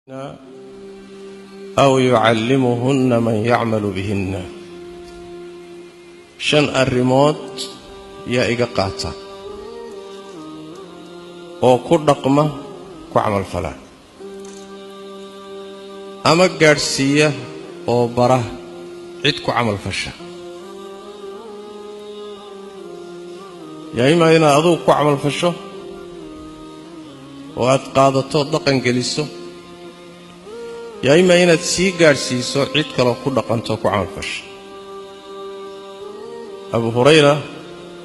أو يعلمهن من يعمل بهن شن الريموت يا إيجا قاتا أو كل رقمة كعمل فلا أما جارسية أو برا عيد كعمل فشة يا إما هنا أذوق كعمل فشة وأتقاضته دقن جلسه يا إما إن تسي جارسيسو عيد كلا كل قنتو كعمل فش أبو هريرة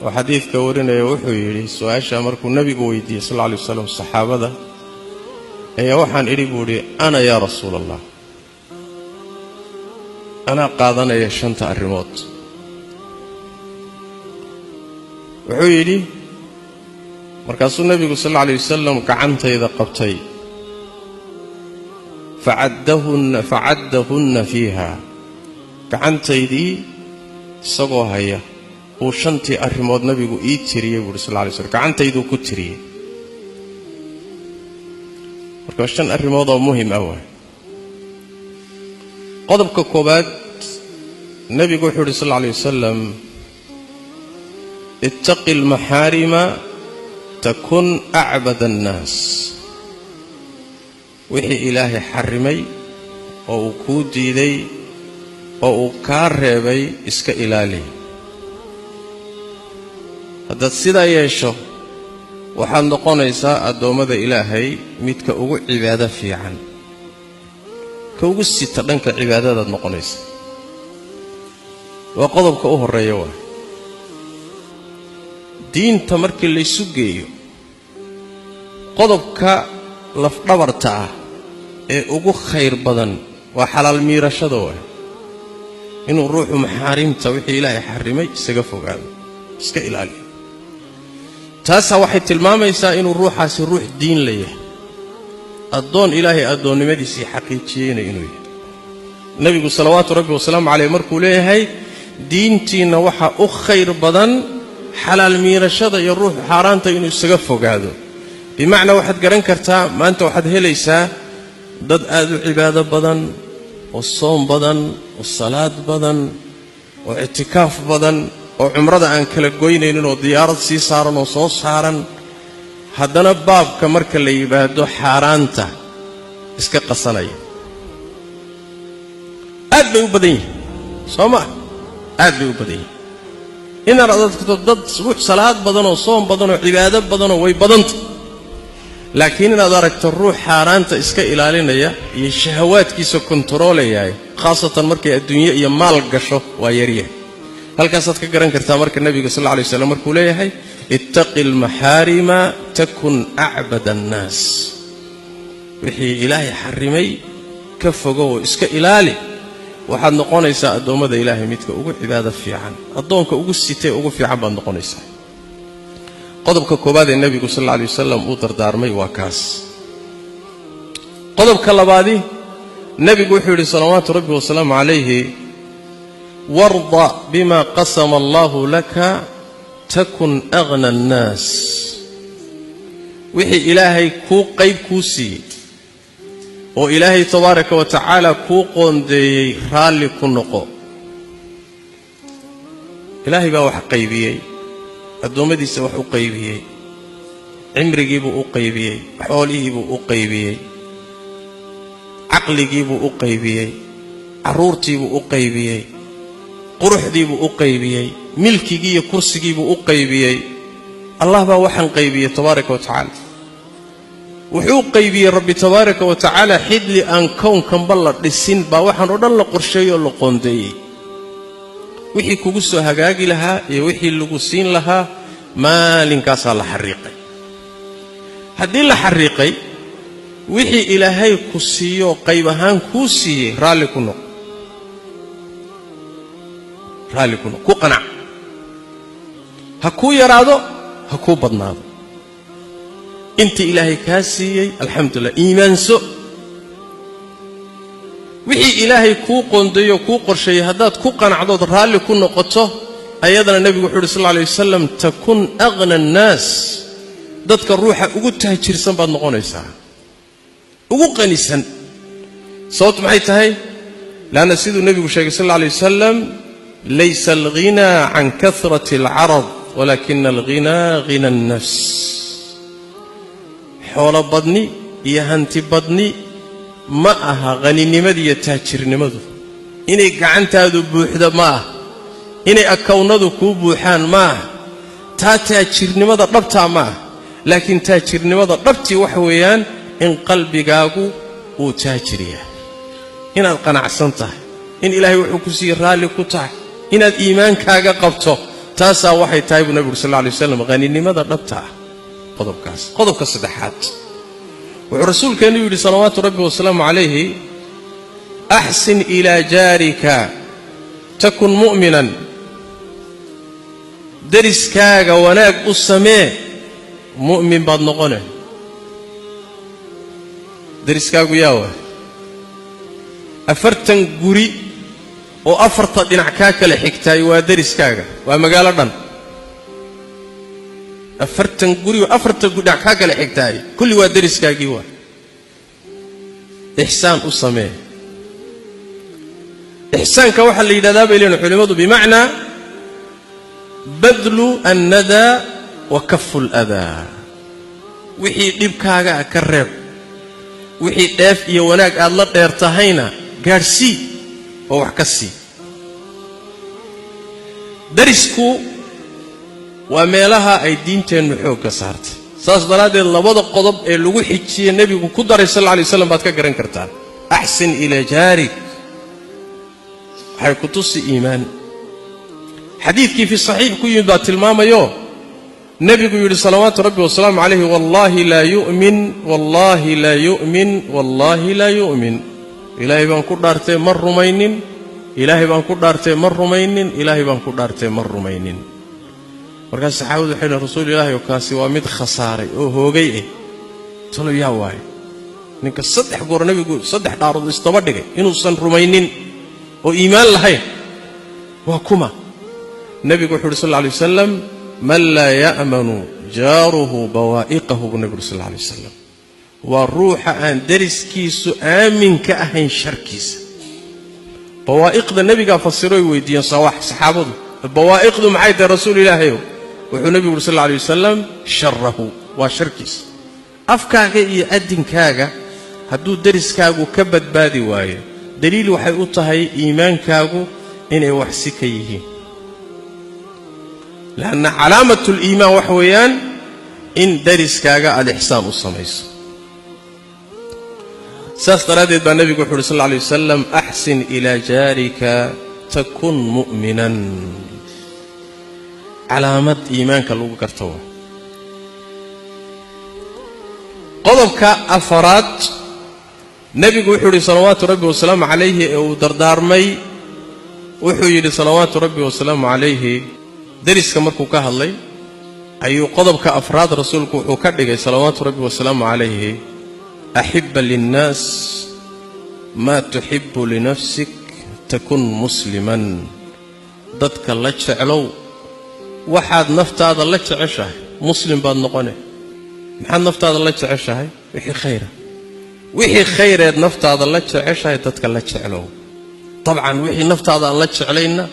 وحديث كورنا يوحي سؤال شامركو النبي قويدي صلى الله عليه وسلم الصحابة ده هي وحن إريبولي أنا يا رسول الله أنا قاضنا يا شنطة الريموت وحيلي مركز النبي صلى الله عليه وسلم كعنت إذا قبتي فعدهن فيها كعنتيدي سقوها هي وشنتي الرماد نبي إيتريه صلى الله عليه وسلم كعنتيدو كتريه مركشتن الرماد مهم أول قضب كوبات النبي صلى الله عليه وسلم اتق المحارم تكن أعبد الناس wixii ilaahay xarimay oo uu ku diiday oo uu ka reebay iska ilaali hadda sida yeesho waxaad noqonaysaa adoomada ilaahay midka ugu cibaado fiican ka ugu sita dhanka cibaadada noqonaysa waa qodobka u horeeya waa diinta markii la isu geeyo qodobka laf dhabarta ah ee ugu khayr badan waa xalaal miirashada waa inuu ruuxu maxaarimta wixii ilaahay xarimay isaga fogaado iska ilaaliyo taas waxay tilmaamaysaa inuu ruuxaasi ruux diin leeyahay adoon ilaahay adoonnimadiisa xaqiijiyay inuu yahay nabigu salawaatu rabbi wa salaamu alayhi markuu leeyahay diintiina waxa u khayr badan xalaal miirashada iyo ruux xaaraanta inuu isaga fogaado بمعنى واحد قرن كرتا ما أنت واحد هليسا ضد آذو عبادة بدن والصوم بدن والصلاة بدن واعتكاف بدن وعمرة عن كالقوينين وديارة سيسارا وصوص سارا هدنا باب كمرك اللي يبادو حارانتا اسكا قصاني أدلو بدين صوما أدلو بدين إن رأضتك ضد صلاة بدن وصوم بدن وعبادة بدن ويبدنت لكن إن أدركت الروح حارانتا إسكا إلالينيا يشهوات كيسو كنتروليا خاصة مركي الدنيا يمال قشو ويريه هل كاسات كقران كرتا مركي النبي صلى الله عليه وسلم مركو ليهي اتق المحارم تكن أعبد الناس وحي إلهي حرمي كفقو إسكا إلالي وحد نقون إيسا أدوما دا إلهي ميتك أقول عبادة في عن أدومك أقول ستي أقول في عن بان نقون إيسا قضبك كوباد النبي صلى الله عليه وسلم أوتر دارمي وكاس قضبك اللبادي النبي قوحي صلوات ربي وسلام عليه وارضى بما قسم الله لك تكن أغنى الناس وحي إلهي كو قيب كوسي وإلهي تبارك وتعالى كو قندي رالي كنقو إلهي باوح قيبيي adoomadiisa wax u qaybiyay cimrigiibu u qaybiyay xoolihiibu u qaybiyay aqligiibu u qaybiyay aruurtiibu u qaybiyay quruxdiibu u qaybiyay milkigiiyo iyo kursigiibu u qaybiyay allah baa waxan qaybiyay tabaaraka wa taala wuxuu qaybiyay rabbi tabaaraka wa taala xidli aan koonkan bal dhisin baa waxan oo dhan la qorsheeyo la qoondeeyay wixii kugu soo hagaagi lahaa iyo wixii lagu siin lahaa maalinkaas la xariiqay hadii la xariiqay wixii ilaahay ku siiyo qayb ahaan ku siiyay raali ku ku qanac ha ku yaraado ha ku badnaado inta ilaahay ka siiyay alxamdulillah iimaanso wixii ilaahay ku qoondeeyo ku qorsheeyay hadaad ku qanacdo raali ku noqoto ayadana nabigu wuxuu sallallahu alayhi wasallam takun aghna an-nas dadka ruuxa ugu taajirsan baad noqonaysaa ugu qanisan صوت معيتهاي لأن سيد النبي صلى الله عليه وسلم ليس الغنى عن كثرة العرض ولكن الغنى غنى النفس حول بدني يهنتي بدني ما أها غني نمدي يتاجر نمدو إني قعنت هذا بوحدة ما إني أكوندو كوبوحان ما تاجر نمدو ربطا ما لكن تاجر نمدو ربطي وحويان إن قلبي قاقو وتاجريه إن القناع سنته إن إلهي وحكسي رالي كتاه إن الإيمان كاقا قبطه تاسا وحي تايب النبي صلى الله عليه وسلم غني نمدو ربطا قضب كاس صدحات والرسول كان يقول صلوات ربي وسلامه عليه أحسن إلى جارك تكن مؤمنا درس كاغا وناك السماء مؤمن بعد نقنه درس كاغو ياوه أفرتن قري وأفرت دينعكاك لحكتاي ودرس كاغا ومقالة دن أفرتن قري وأفرت دينعكاك لحكتاي كل ودرس كاغيوا إحسان السماء إحسان كوحا اللي يدابي لنا حلمته بمعنى بذل الندى وكف الأذى وحي دبكاغا كرب وحي داف يوناك الله ديرتهينا قارسي ووحكسي درسكو وميلها أي دينتين محوك سارت ساس درادي اللبضة قضب اللي حجي النبي كدر صلى الله عليه وسلم بعد كقرن كرتان أحسن إلى جارك حيكتوسي إيمان حديث كيف الصحيح كي يدات الماما يو النبي يقول صلوات ربي والسلام عليه والله لا يؤمن والله لا يؤمن والله لا يؤمن إلهي بان كدارتي مر مينين إلهي بان كدارتي مر مينين إلهي بان كدارتي مر مينين markaas saxaabadu xilli rasuul ilaahay oo kaasi waa mid khasaaray oo hoogay tolo yaa waay ninka saddex goor nabigu saddex dhaarood istaba dhigay inuu san rumaynin oo iimaan lahayn waa kuma nabigu wuxuu sallallahu alayhi wasallam man la ya'manu jaruhu bawa'iqahu nabigu sallallahu alayhi wasallam wa ruuxa aan dariskiisu aamin ka ahayn sharkiisa bawa'iqda nabiga fasiray weydiiyeen saxaabadu bawa'iqdu maxay tahay rasuul ilaahay wuxuu nabigu sallallahu alayhi wasallam sharrahu wa sharkis afkaaga iyo adinkaaga hadduu dariskaagu ka badbaadi waayo daliil waxay u tahay iimaankaagu inay wax si ka yihiin لأن علامة الإيمان وحويان إن درسكاga الإحسان السميس ساس ترادد بالنبي صلى الله عليه وسلم أحسن إلى جارك تكن مؤمنا علامة إيمانك لو قرتوا قضبك أفراد نبي وحوري صلوات ربي وسلام عليه ودردارمي وحوري صلوات ربي وسلام عليه درس كمركو كهالي أي قضبك أفراد رسولك وكدك صلوات ربي وسلام عليه أحب للناس ما تحب لنفسك تكن مسلما ضدك الله تعلو واحد نفط هذا الله تعشه مسلم بعد نقنه محل نفط هذا الله تعشه وحي خيره وحي خير نفط هذا الله تعشه ضدك الله تعلو طبعا وحي نفط هذا الله تعلينا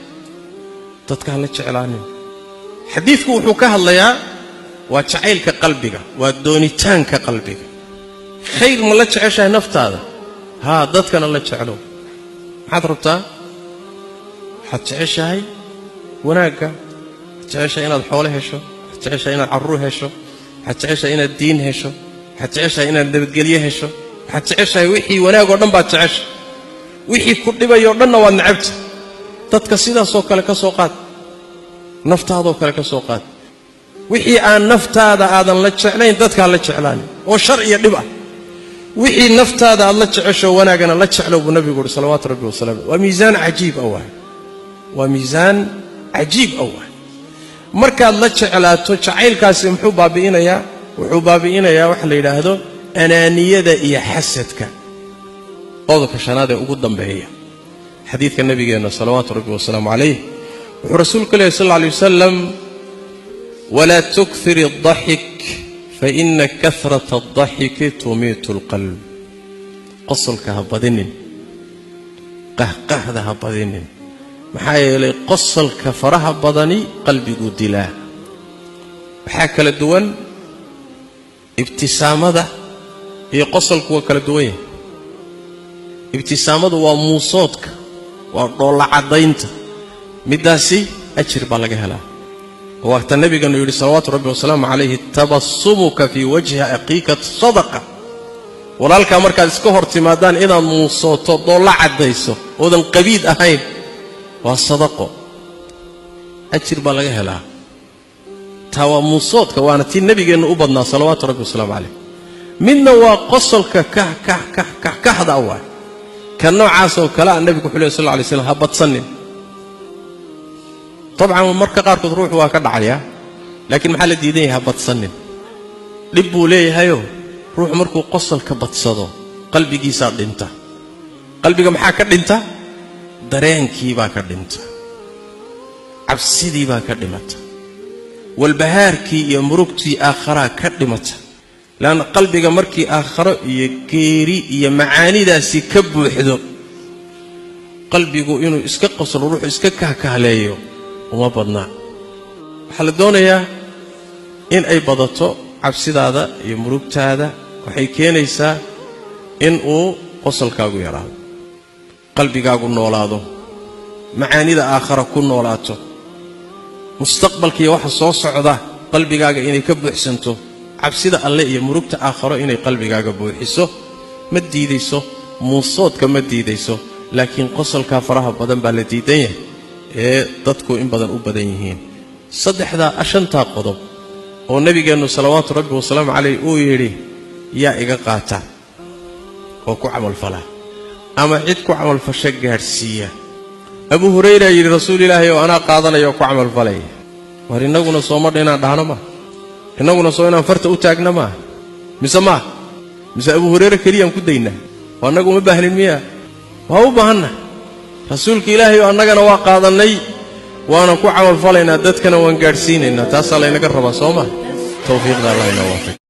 ضدك الله تعلاني حديثك وحكاه الله يا وتعيلك قلبك ودونيتانك قلبك خير ما لا تعشه نفط هذا ها ضدك الله تعلو حضرتها حتعيشها وناقة حتعيشها إن الحول هشو حتعيشها إن العروه هشو حتعيشها إن الدين هشو حتعيشها إن الدبقلية هشو حتعيشها وحي وناقة ونبا تعيش وحي كردبا يوردنا والنعبت تتكسيدا سوكا لك سوقات نفط هذا لك سوقات وحي آن نفط هذا آذن لتشعلين تتكا لتشعلاني وشرع يدبا وحي نفط هذا الله تعشه وناقنا الله تعلو بالنبي يقول صلوات ربي وسلامه وميزان عجيب أول وميزان عجيب أول مركا الله تعلاته تعيل كاسم حبا بإنا يا وحبا بإنا يا وحل إلى هذا أنانية ذا إيا حسدك هذا كشنادة أقدم بهي حديث النبي قلنا صلوات ربي وسلامه عليه ورسولك صلى الله عليه وسلم ولا تكثر الضحك فإن كثرة الضحك تميت القلب قصلك هبضنين qahqahda ha badinin maxaa yeelay qosolka faraha badani qalbigu dilaa waxaa kala duwan ibtisaamada iyo qosolku waa kala duwan yahay ibtisaamadu waa muusoodka waa dhoolla cadaynta midaasi ajir baa laga helaa waqta nabiganu yiri salawaatu rabbi wasalaamu alayhi tabassumuka fi wajhi aqiika sadaqa walaalka markaad iska hortimaadaan inaad muusooto dhoolla cadayso oodan qabiid ahayn waa sadaqo ajir baa laga helaa tawa muusoodka waana tii nabigeenu u badnaa salawaatu rabbi wasalaamu alayhi midna waa qosolka kahda waa kan noocaas oo kala nabigu xulay sallallahu alayhi wasallam habadsanin طبعا marka qaar kood ruuxu waa ka dhacaya laakiin maxaa la diidan yahay badsanin dib buu leeyahayo ruux markuu qosolka badsado qalbigiisa dhinta qalbiga maxaa ka dhinta dareenkii baa ka dhinta cabsidii baa ka dhimata walbahaarkii iyo murugtii aakhira ka dhimata laan qalbiga markii aakhiro iyo geeri iyo macaanidaasi ka buuxdo qalbigu inuu iska qoslo ruux iska kahkahleeyo uma badna waxa la doonayaa in ay badato cabsidaada iyo murugtaada waxay keenaysaa in uu qosolkaagu yaraado qalbigaagu noolaado macaanida aakhira ku noolaato mustaqbalkiisa waxa soo socda qalbigaaga inay ka buuxsanto cabsida alle iyo murugta aakhiro inay qalbigaaga buuxiso ma diidayso muusoodka ma diidayso laakiin qosolka faraha badan baa la diidan yahay ee dadku in badan u badan yihiin shanta qodob oo nabigeenu salawaatu rabbi wasalaamu alayhi uu yiri yaa iga qaata oo ku amal fala ama cid ku amal fasha gaarsiiya abu hurayra yiri rasuulilaahi oo ana qaadanayo ku amal falay war inaguna soo madhina dhaano ma inaguna soo inaan farta u taagna ma mise abu hurayra kaliyan ku dayna wanagu ma baahnin miya waa u baahanna rasuulka ilaahay oo annagana waa qaadanay waana ku amal falaynaa dadkana waan gaarsiinaynaa taas la inaga rabaa Soomaa tawfiiqda Allah inoo waafaq